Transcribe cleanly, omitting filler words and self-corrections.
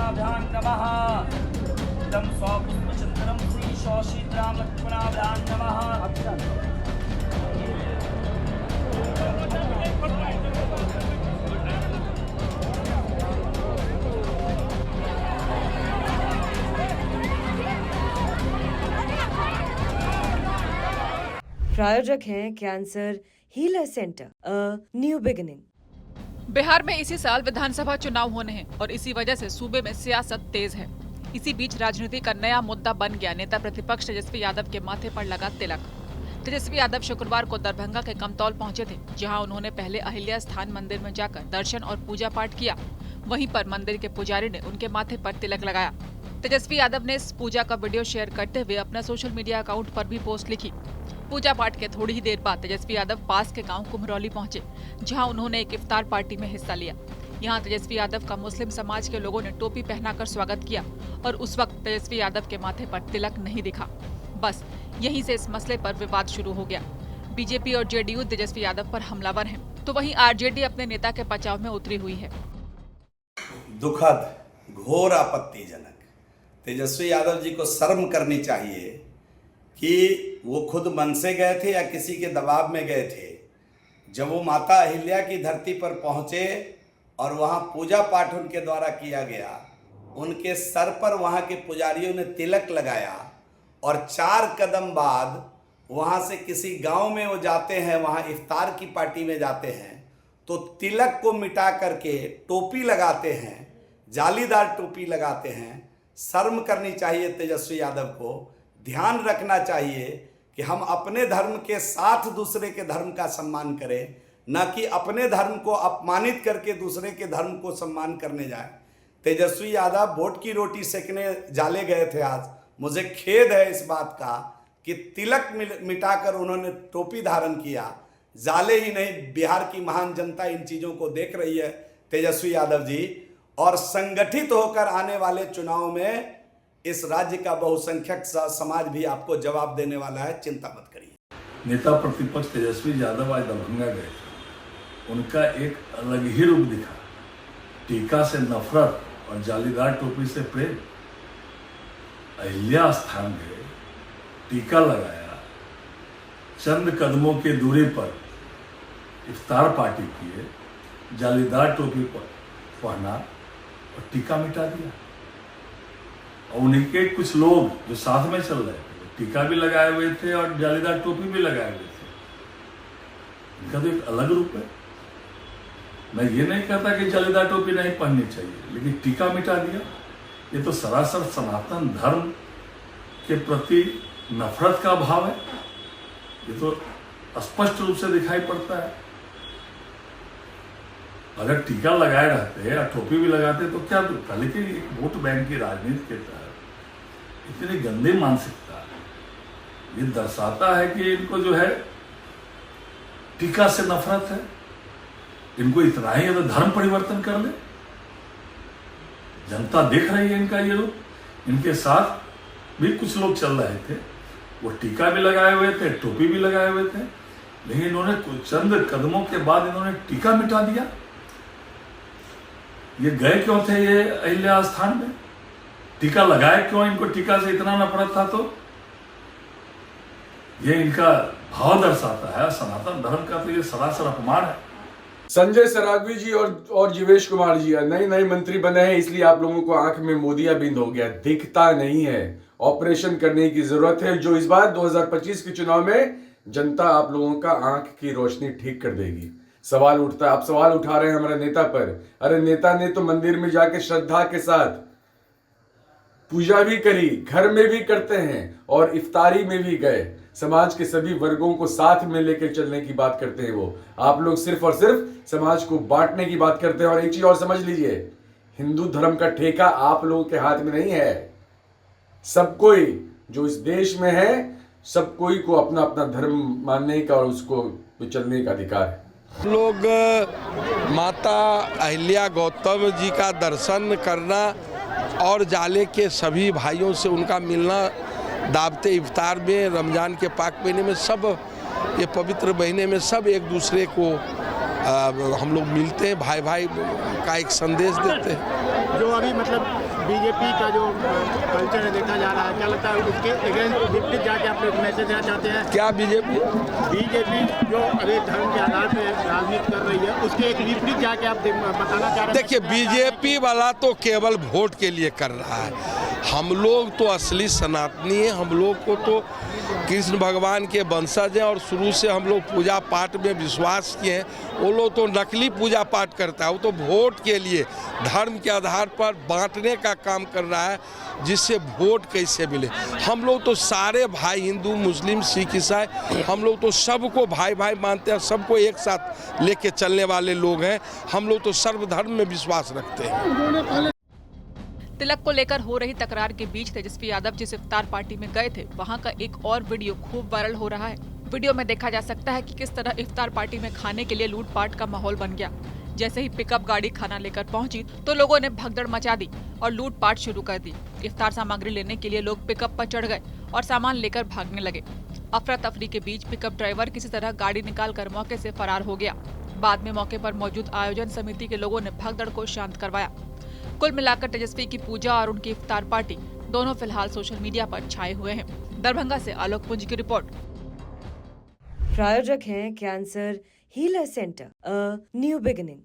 लक्ष्मणाभ्यां नमः। इदं स्वपुष्पचन्द्रं श्रीशोषित्रां लक्ष्मणाभ्यां नमः। प्रायोजक हैं cancer healer centre, a new beginning. Bihar में इसी साल विधानसभा चुनाव होने हैं और इसी वजह से सूबे में सियासत तेज है। इसी बीच राजनीति का नया मुद्दा बन गया नेता प्रतिपक्ष तेजस्वी यादव के माथे पर लगा तिलक। तेजस्वी यादव शुक्रवार को दरभंगा के कमतौल पहुंचे थे, जहां उन्होंने पहले अहिल्या स्थान मंदिर में जाकर दर्शन और पूजा पाठ किया। वहीं पर मंदिर के पुजारी ने उनके माथे पर तिलक लगाया। तेजस्वी यादव ने इस पूजा का वीडियो शेयर करते हुए अपना सोशल मीडिया अकाउंट पर भी पोस्ट लिखी। पूजा पाठ के थोड़ी ही देर बाद तेजस्वी यादव पास के गांव कुम्हरौली पहुंचे, जहां उन्होंने एक इफ्तार पार्टी में हिस्सा लिया। यहां तेजस्वी यादव का मुस्लिम समाज के लोगों ने टोपी पहनाकर स्वागत किया और उस वक्त तेजस्वी यादव के माथे पर तिलक नहीं दिखा। बस यहीं से इस मसले पर विवाद शुरू हो गया। बीजेपी और जेडीयू तेजस्वी यादव पर हमलावर हैं, तो वहीं आरजेडी अपने नेता के बचाव में उतरी हुई है। दुखद, घोर आपत्तिजनक। तेजस्वी यादव जी को शर्म करनी चाहिए कि वो खुद मन से गए थे या किसी के दबाव में गए थे। जब वो माता अहिल्या की धरती पर पहुँचे और वहाँ पूजा पाठ उनके द्वारा किया गया, उनके सर पर वहाँ के पुजारियों ने तिलक लगाया और 4 कदम बाद वहाँ से किसी गांव में वो जाते हैं, वहाँ इफ्तार की पार्टी में जाते हैं, तो तिलक को मिटा करके टोपी लगाते हैं, जालीदार टोपी लगाते हैं। शर्म करनी चाहिए तेजस्वी यादव को। ध्यान रखना चाहिए कि हम अपने धर्म के साथ दूसरे के धर्म का सम्मान करें, न कि अपने धर्म को अपमानित करके दूसरे के धर्म को सम्मान करने जाए। तेजस्वी यादव वोट की रोटी सेकने जाले गए थे आज। मुझे खेद है इस बात का कि तिलक मिटाकर उन्होंने टोपी धारण किया। जाले ही नहीं, बिहार की महान जनता इन चीज़ों को देख रही है तेजस्वी यादव जी, और संगठित होकर आने वाले चुनाव में इस राज्य का बहुसंख्यक समाज भी आपको जवाब देने वाला है। चिंता मत करिए। नेता प्रतिपक्ष तेजस्वी यादव आज दरभंगा गए थे। उनका एक अलग ही रूप दिखा। टीका से नफरत और जालीदार टोपी से प्रेम। अहिल्या स्थान गए, टीका लगाया, चंद कदमों की दूरी पर इफ्तार पार्टी किए, जालीदार टोपी पर पहना और टीका मिटा दिया। और उन्हीं के कुछ लोग जो साथ में चल रहे थे, टीका भी लगाए हुए थे और जालीदार टोपी भी लगाए हुए थे। इनका तो एक अलग रूप है। मैं ये नहीं कहता कि जालीदार टोपी नहीं पहननी चाहिए, लेकिन टीका मिटा दिया। ये तो सरासर सनातन धर्म के प्रति नफरत का भाव है। ये तो स्पष्ट रूप से दिखाई पड़ता है। अगर टीका लगाए रहते या टोपी भी लगाते तो क्या दुख था, लेकिन वोट बैंक की राजनीति के तहत इतनी गंदी मानसिकता ये दर्शाता है कि इनको जो है टीका से नफरत है। इनको इतना ही अगर धर्म परिवर्तन कर ले। जनता देख रही है इनका ये रूप। इनके साथ भी कुछ लोग चल रहे थे, वो टीका भी लगाए हुए थे, टोपी भी लगाए हुए थे, लेकिन इन्होंने कुछ चंद कदमों के बाद इन्होंने टीका मिटा दिया। ये गए क्यों थे ये अहिल्या स्थान में? टीका लगाए क्यों? इनको टीका से इतना नफरत था तो ये इनका भाव दर्शाता है सनातन धर्म का। तो ये सरासर अपमान है। संजय सरावगी जी और जीवेश कुमार जी नए मंत्री बने हैं, इसलिए आप लोगों को आंख में मोतियाबिंद हो गया, दिखता नहीं है। ऑपरेशन करने की जरूरत है, जो इस बार 2025 के चुनाव में जनता आप लोगों का आंख की रोशनी ठीक कर देगी। सवाल उठता है, आप सवाल उठा रहे हैं हमारे नेता पर। अरे नेता ने तो मंदिर में जाके श्रद्धा के साथ पूजा भी करी, घर में भी करते हैं और इफ्तारी में भी गए। समाज के सभी वर्गों को साथ में लेकर चलने की बात करते हैं वो। आप लोग सिर्फ और सिर्फ समाज को बांटने की बात करते हैं। और एक चीज और समझ लीजिए, हिंदू धर्म का ठेका आप लोगों के हाथ में नहीं है। सब कोई जो इस देश में है, सब कोई को अपना अपना धर्म मानने का और उसको चलने का अधिकार है। लोग माता अहिल्या गौतम जी का दर्शन करना और जाले के सभी भाइयों से उनका मिलना, दावते इफ्तार में, रमज़ान के पाक महीने में, सब ये पवित्र महीने में सब एक दूसरे को हम लोग मिलते हैं, भाई भाई का एक संदेश देते हैं। जो अभी मतलब बीजेपी का जो कल्चर है देखा जा रहा है, क्या लगता है उसके अगेंस्ट विपरीत जाके आप लोग मैसेज देना चाहते हैं? क्या बीजेपी बीजेपी जो अभी धर्म के आधार पे राजनीति कर रही है उसके एक विपरीत जाके आप बताना चाह रहे हैं? देखिए, बीजेपी वाला तो केवल वोट के लिए कर रहा है। हम लोग तो असली सनातनी हैं, हम लोग को तो कृष्ण भगवान के वंशज हैं और शुरू से हम लोग पूजा पाठ में विश्वास किए हैं। वो लोग तो नकली पूजा पाठ करता है, वो तो वोट के लिए धर्म के आधार पर बांटने का काम कर रहा है, जिससे वोट कैसे मिले। हम लोग तो सारे भाई, हिंदू मुस्लिम सिख ईसाई, हम लोग तो सबको भाई भाई मानते हैं, सबको एक साथ लेके चलने वाले लोग हैं। हम लोग तो सर्वधर्म में विश्वास रखते हैं। तिलक को लेकर हो रही तकरार के बीच तेजस्वी यादव जिस इफ्तार पार्टी में गए थे, वहां का एक और वीडियो खूब वायरल हो रहा है। वीडियो में देखा जा सकता है कि किस तरह इफ्तार पार्टी में खाने के लिए लूटपाट का माहौल बन गया। जैसे ही पिकअप गाड़ी खाना लेकर पहुंची तो लोगों ने भगदड़ मचा दी और लूटपाट शुरू कर दी। इफ्तार सामग्री लेने के लिए लोग पिकअप पर चढ़ गए और सामान लेकर भागने लगे। अफरा तफरी के बीच पिकअप ड्राइवर किसी तरह गाड़ी निकालकर मौके से फरार हो गया। बाद में मौके पर मौजूद आयोजन समिति के लोगों ने भगदड़ को शांत करवाया। कुल मिलाकर तेजस्वी की पूजा और उनकी इफ्तार पार्टी दोनों फिलहाल सोशल मीडिया पर छाए हुए हैं। दरभंगा से आलोक पुंज की रिपोर्ट। प्रायोजक हैं cancer healer centre, a new beginning.